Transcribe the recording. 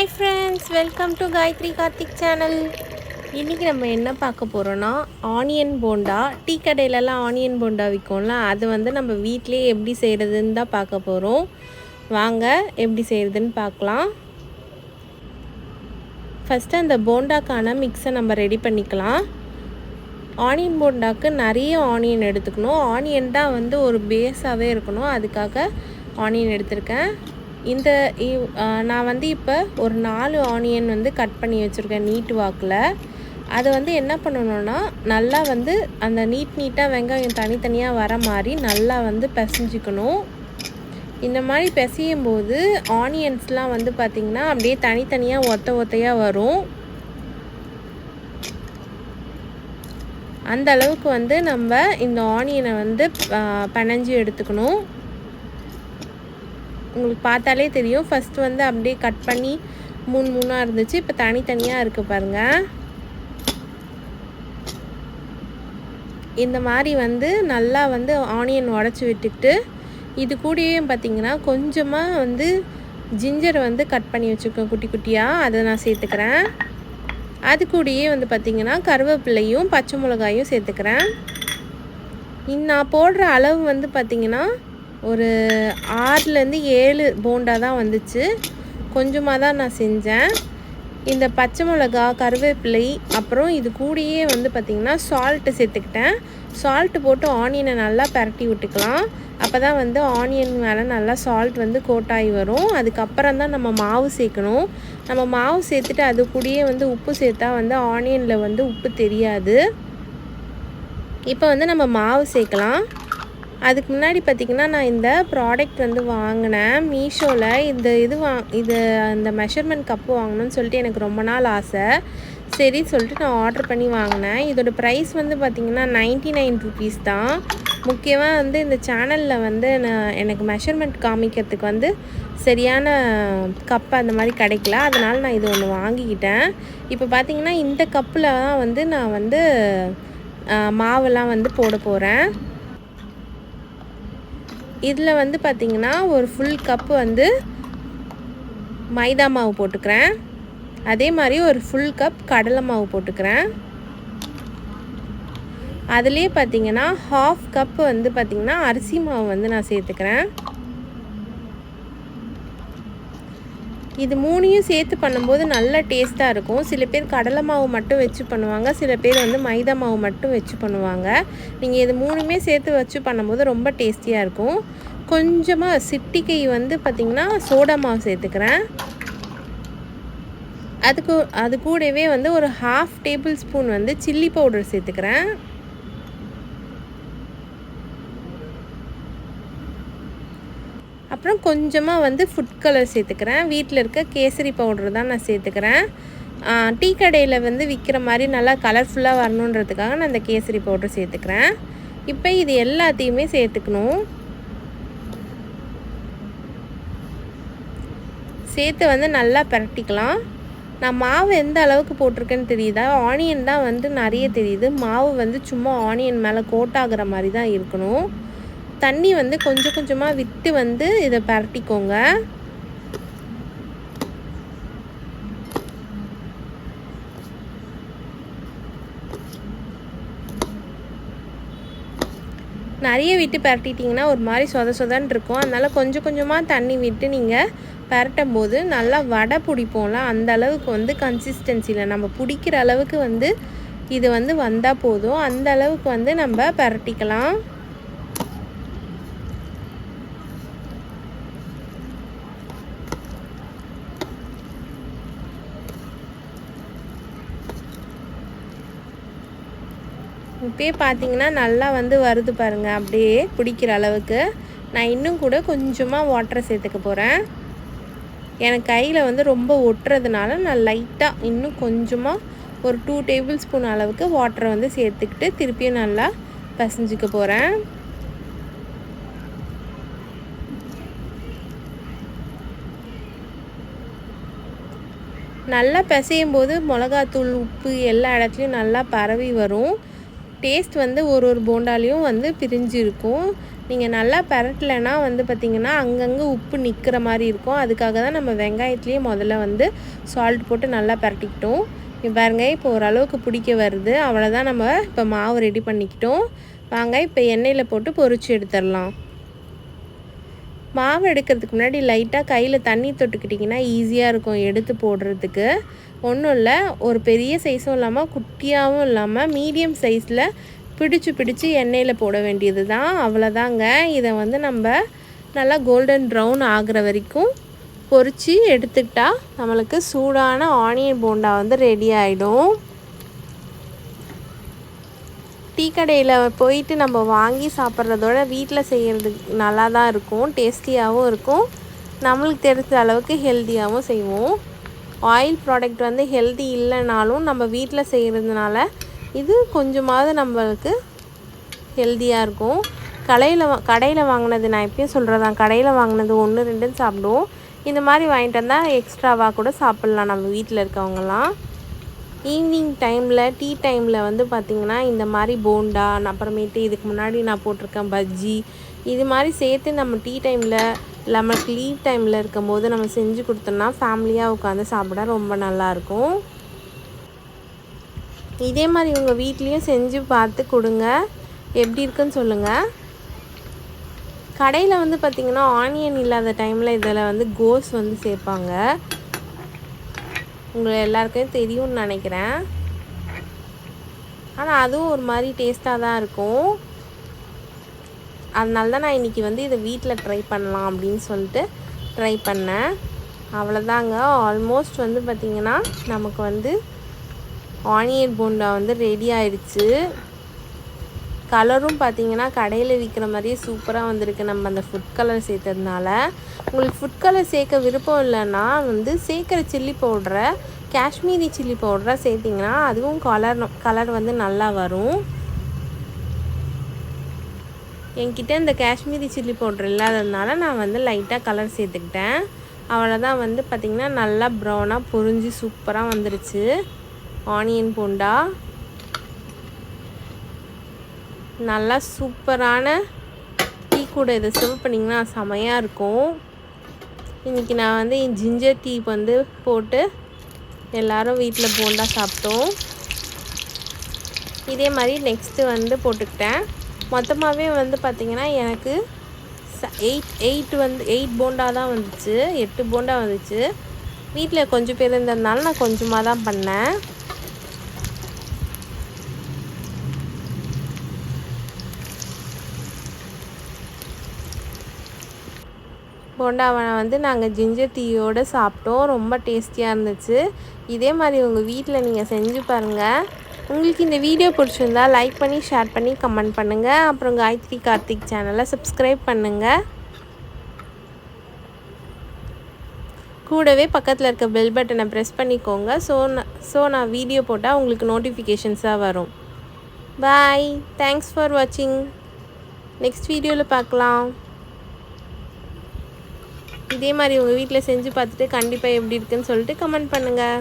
Hi friends, welcome to Gayathri Karthik channel. இன்றைக்கி நம்ம என்ன பார்க்க போகிறோன்னா ஆனியன் போண்டா. டீ கடையிலலாம் ஆனியன் போண்டா விற்கும்ல, அது வந்து நம்ம வீட்டிலேயே எப்படி செய்கிறதுன்னு தான் பார்க்க போகிறோம். வாங்க எப்படி செய்கிறதுன்னு பார்க்கலாம். ஃபஸ்ட்டு அந்த போண்டாக்கான மிக்ஸை நம்ம ரெடி பண்ணிக்கலாம். ஆனியன் போண்டாக்கு நிறைய ஆனியன் எடுத்துக்கணும். ஆனியன் தான் வந்து ஒரு பேஸாகவே இருக்கணும், அதுக்காக ஆனியன் எடுத்திருக்கேன். நான் வந்து இப்போ ஒரு 4 ஆனியன் வந்து கட் பண்ணி வச்சுருக்கேன் நீட்டு வாக்கில். அதை வந்து என்ன பண்ணணுன்னா, நல்லா வந்து அந்த நீட்டாக வெங்காயம் தனித்தனியாக வர மாதிரி நல்லா வந்து பிசைஞ்சிக்கணும். இந்த மாதிரி பிசையும் போது ஆனியன்ஸ்லாம் வந்து பார்த்திங்கன்னா அப்படியே தனித்தனியாக ஒத்தையாக வரும். அந்த அளவுக்கு வந்து நம்ம இந்த ஆனியனை வந்து பிணைஞ்சி எடுத்துக்கணும். உங்களுக்கு பார்த்தாலே தெரியும். ஃபஸ்ட்டு வந்து அப்படியே கட் பண்ணி மூணாக இருந்துச்சு, இப்போ தனித்தனியாக இருக்குது பாருங்கள். இந்த மாதிரி வந்து நல்லா வந்து ஆனியன் உடச்சி விட்டுட்டு, இது கூடயே பார்த்திங்கன்னா கொஞ்சமாக வந்து ஜிஞ்சரை வந்து கட் பண்ணி வச்சுருக்கேன் குட்டி குட்டியாக, அதை நான் சேர்த்துக்கிறேன். அது கூடயே வந்து பார்த்திங்கன்னா கருவேப்பிலையும் பச்சை மிளகாயும் சேர்த்துக்கிறேன். நான் போடுற அளவு வந்து பார்த்திங்கன்னா ஒரு 6லேருந்து 7 போண்டா தான் வந்துச்சு. கொஞ்சமாக தான் நான் செஞ்சேன். இந்த பச்சை மிளகா, கருவேப்பிலை, அப்புறம் இது கூடயே வந்து பார்த்திங்கன்னா சால்ட்டு சேர்த்துக்கிட்டேன். சால்ட்டு போட்டு ஆனியனை நல்லா பரட்டி விட்டுக்கலாம். அப்போ தான் வந்து ஆனியன் மேலே நல்லா சால்ட் வந்து கோட்டாகி வரும். அதுக்கப்புறம் தான் நம்ம மாவு சேர்க்கணும். நம்ம மாவு சேர்த்துட்டு அது கூடயே வந்து உப்பு சேர்த்தா வந்து ஆனியனில் வந்து உப்பு தெரியாது. இப்போ வந்து நம்ம மாவு சேர்க்கலாம். அதுக்கு முன்னாடி பார்த்திங்கன்னா நான் இந்த ப்ராடக்ட் வந்து வாங்கினேன் மீஷோவில். இது அந்த மெஷர்மெண்ட் கப்பு வாங்கணும்னு சொல்லிட்டு எனக்கு ரொம்ப நாள் ஆசை. சரி சொல்லிட்டு நான் ஆர்டர் பண்ணி வாங்கினேன். இதோட ப்ரைஸ் வந்து பார்த்திங்கன்னா 99 ருபீஸ் தான். முக்கியமாக வந்து இந்த சேனலில் வந்து எனக்கு மெஷர்மெண்ட் காமிக்கிறதுக்கு வந்து சரியான கப்பு அந்த மாதிரி கிடைக்கல. அதனால் நான் இது ஒன்று வாங்கிக்கிட்டேன். இப்போ பார்த்திங்கன்னா இந்த கப்பில் தான் வந்து நான் வந்து மாவெல்லாம் வந்து போட போகிறேன். இதில் வந்து பார்த்திங்கன்னா ஒரு ஃபுல் கப்பு வந்து மைதா மாவு போட்டுக்கிறேன். அதே மாதிரி ஒரு ஃபுல் கப் கடலை மாவு போட்டுக்கிறேன். அதுலேயே பார்த்திங்கன்னா ஹாஃப் கப்பு வந்து பார்த்திங்கன்னா அரிசி மாவு வந்து நான் சேர்த்துக்கிறேன். இது 3யும் சேர்த்து பண்ணும்போது நல்ல டேஸ்ட்டாக இருக்கும். சில பேர் கடலை மாவு மட்டும் வச்சு பண்ணுவாங்க, சில பேர் வந்து மைதா மாவு மட்டும் வச்சு பண்ணுவாங்க. நீங்கள் இது 3மே சேர்த்து வச்சு பண்ணும்போது ரொம்ப டேஸ்டியாக இருக்கும். கொஞ்சமாக சிட்டிகை வந்து பார்த்திங்கன்னா சோடா மாவு சேர்த்துக்கிறேன். அது கூடவே வந்து ஒரு 1/2 டேபிள் ஸ்பூன் வந்து சில்லி பவுடர் சேர்த்துக்கிறேன். அப்புறம் கொஞ்சமாக வந்து ஃபுட் கலர் சேர்த்துக்கிறேன். வீட்டில் இருக்க கேசரி பவுடர் தான் நான் சேர்த்துக்கிறேன். டீ கடையில் வந்து விற்கிற மாதிரி நல்லா கலர்ஃபுல்லாக வரணுன்றதுக்காக நான் இந்த கேசரி பவுடர் சேர்த்துக்கிறேன். இப்போ இது எல்லாத்தையுமே சேர்த்துக்கணும். சேர்த்து வந்து நல்லா பரட்டிக்கலாம். நான் மாவு எந்த அளவுக்கு போட்டிருக்கேன்னு தெரியுதா? ஆனியன் தான் வந்து நிறைய தெரியுது. மாவு வந்து சும்மா ஆனியன் மேலே கோட்டாகிற மாதிரி தான் இருக்கணும். தண்ணி வந்து கொஞ்சம் கொஞ்சமாக விட்டு வந்து இதை பரட்டிக்கோங்க. நிறைய விட்டு பரட்டிட்டிங்கன்னா ஒரு மாதிரி சொதன்னு இருக்கும். அதனால் கொஞ்சம் கொஞ்சமாக தண்ணி விட்டு நீங்கள் பரட்டும் போது நல்லா வடை பிடிப்போம்ல, அந்த அளவுக்கு வந்து கன்சிஸ்டன்சியில் நம்ம பிடிக்கிற அளவுக்கு வந்து இது வந்து வந்தால் போதும். அந்த அளவுக்கு வந்து நம்ம பரட்டிக்கலாம். இப்போயே பார்த்தீங்கன்னா நல்லா வந்து வருது பாருங்கள், அப்படியே பிடிக்கிற அளவுக்கு. நான் இன்னும் கூட கொஞ்சமாக வாட்டரை சேர்த்துக்க போகிறேன். எனக்கு கையில் வந்து ரொம்ப ஒட்டுறதுனால நான் லைட்டாக இன்னும் கொஞ்சமாக ஒரு 2 டேபிள் ஸ்பூன் அளவுக்கு வாட்டரை வந்து சேர்த்துக்கிட்டு திருப்பியும் நல்லா பிசைஞ்சிக்க போகிறேன். நல்லா பிசையும் போது மிளகாத்தூள், உப்பு எல்லா இடத்துலையும் நல்லா பரவி வரும். டேஸ்ட் வந்து ஒரு போண்டாலையும் வந்து பிரிஞ்சு இருக்கும். நீங்கள் நல்லா பெரட்டலைன்னா வந்து பார்த்திங்கன்னா அங்கங்கே உப்பு நிற்கிற மாதிரி இருக்கும். அதுக்காக தான் நம்ம வெங்காயத்துலேயே முதல்ல வந்து சால்ட் போட்டு நல்லா பெரட்டிக்கிட்டோம். பாருங்க இப்போ ஓரளவுக்கு பிடிக்க வருது. அவ்வளோதான், நம்ம இப்போ மாவு ரெடி பண்ணிக்கிட்டோம். வாங்க இப்போ எண்ணெயில் போட்டு பொரிச்சு எடுத்துடலாம். மாவு எடுக்கிறதுக்கு முன்னாடி லைட்டாக கையில் தண்ணி தொட்டுக்கிட்டிங்கன்னா ஈஸியாக இருக்கும் எடுத்து போடுறதுக்கு. ஒன்றும் இல்லை, ஒரு பெரிய சைஸும் இல்லாமல் குட்டியாகவும் இல்லாமல் மீடியம் சைஸில் பிடிச்சி எண்ணெயில் போட வேண்டியது தான். அவ்வளோதாங்க. இதை வந்து நம்ம நல்லா கோல்டன் ப்ரௌன் ஆகிற வரைக்கும் பொரித்து எடுத்துக்கிட்டால் நம்மளுக்கு சூடான ஆனியன் போண்டா வந்து ரெடி ஆகிடும். டீ கடையில் போயிட்டு நம்ம வாங்கி சாப்பிட்றதோட வீட்டில் செய்கிறது நல்லா தான் இருக்கும். டேஸ்டியாகவும் இருக்கும். நம்மளுக்கு தெரிஞ்ச அளவுக்கு ஹெல்த்தியாகவும் செய்வோம். ஆயில் ப்ராடக்ட் வந்து ஹெல்த்தி இல்லைனாலும் நம்ம வீட்டில் செய்கிறதுனால இது கொஞ்சமாவது நம்மளுக்கு ஹெல்த்தியாக இருக்கும். கடையில் வாங்கினது நான் எப்பயும் சொல்கிறதான், கடையில் வாங்கினது 1 2ன்னு சாப்பிடுவோம். இந்த மாதிரி வாங்கிட்டு வந்தால் எக்ஸ்ட்ராவாக கூட சாப்பிட்லாம் நம்ம வீட்டில் இருக்கவங்கலாம். ஈவினிங் டைமில் டீ டைமில் வந்து பார்த்திங்கன்னா இந்த மாதிரி போண்டா, அப்புறமேட்டு இதுக்கு முன்னாடி நான் போட்டிருக்கேன் பஜ்ஜி, இது மாதிரி சேர்த்து நம்ம டீ டைமில் நம்மளுக்கு லீவ் டைமில் இருக்கும் போது நம்ம செஞ்சு கொடுத்தோம்னா ஃபேமிலியாக உட்காந்து சாப்பிட ரொம்ப நல்லாயிருக்கும். இதே மாதிரி உங்கள் வீட்லேயும் செஞ்சு பார்த்து கொடுங்க, எப்படி இருக்குன்னு சொல்லுங்கள். கடையில் வந்து பார்த்திங்கன்னா ஆனியன் இல்லாத டைமில் இதில் வந்து கோஸ் வந்து சேர்ப்பாங்க. உங்களை எல்லாருக்கும் தெரியும்னு நினைக்கிறேன். ஆனால் அதுவும் ஒரு மாதிரி டேஸ்ட்டாக தான் இருக்கும். அதனால தான் நான் இன்றைக்கி வந்து இதை வீட்டில் ட்ரை பண்ணலாம் அப்படின்னு சொல்லிட்டு ட்ரை பண்ணேன். அவ்வளோதாங்க. ஆல்மோஸ்ட் வந்து பார்த்திங்கன்னா நமக்கு வந்து ஆனியன் போண்டா வந்து ரெடி ஆயிடுச்சு. கலரும் பார்த்திங்கன்னா கடையில் விற்கிற மாதிரியே சூப்பராக வந்திருக்கு நம்ம அந்த ஃபுட் கலர் சேர்த்ததுனால. உங்களுக்கு ஃபுட் கலர் சேர்க்க விருப்பம் இல்லைன்னா வந்து சேர்க்குற சில்லி பவுடரை, காஷ்மீரி சில்லி பவுடரை சேர்த்திங்கன்னா அதுவும் கலர் வந்து நல்லா வரும். என்கிட்ட இந்த காஷ்மீரி சில்லி பவுடர் இல்லாததுனால நான் வந்து லைட்டாக கலர் சேர்த்துக்கிட்டேன். அவ்வளோதான். வந்து பார்த்திங்கன்னா நல்லா ப்ரௌனாக பொரிஞ்சு சூப்பராக வந்துருச்சு ஆனியன் போண்டா. நல்லா சூப்பரான டீ கூட இதை சர்வ் பண்ணிங்கன்னா செமையாக இருக்கும். இன்றைக்கி நான் வந்து ஜிஞ்சர் டீ வந்து போட்டு எல்லோரும் வீட்டில் போண்டா சாப்பிட்டோம். இதே மாதிரி நெக்ஸ்ட்டு வந்து போட்டுக்கிட்டேன். மொத்தமாகவே வந்து பார்த்திங்கன்னா எனக்கு 8 போண்டா தான் வந்துச்சு. 8 போண்டா வந்துச்சு. வீட்டில் கொஞ்சம் பேர் இருந்ததுனால நான் கொஞ்சமாக தான் பண்ணேன். போண்டாவை வந்து நாங்கள் ஜிஞ்சர் டீயோடு சாப்பிட்டோம். ரொம்ப டேஸ்டியாக இருந்துச்சு. இதே மாதிரி உங்கள் வீட்டில் நீங்கள் செஞ்சு பாருங்கள். உங்களுக்கு இந்த வீடியோ பிடிச்சிருந்தா லைக் பண்ணி, ஷேர் பண்ணி, கமெண்ட் பண்ணுங்கள். அப்புறம் காயத்ரி கார்த்திக் சேனலை சப்ஸ்கிரைப் பண்ணுங்கள். கூடவே பக்கத்தில் இருக்க பெல் பட்டனை ப்ரெஸ் பண்ணிக்கோங்க. ஸோ நான் வீடியோ போட்டால் உங்களுக்கு நோட்டிஃபிகேஷன்ஸாக வரும். பாய். தேங்க்ஸ் ஃபார் வாட்சிங். நெக்ஸ்ட் வீடியோவில் பார்க்கலாம். இதே மாதிரி உங்கள் வீட்டில் செஞ்சு பார்த்துட்டு கண்டிப்பாக எப்படி இருக்குன்னு சொல்லிட்டு கமெண்ட் பண்ணுங்கள்.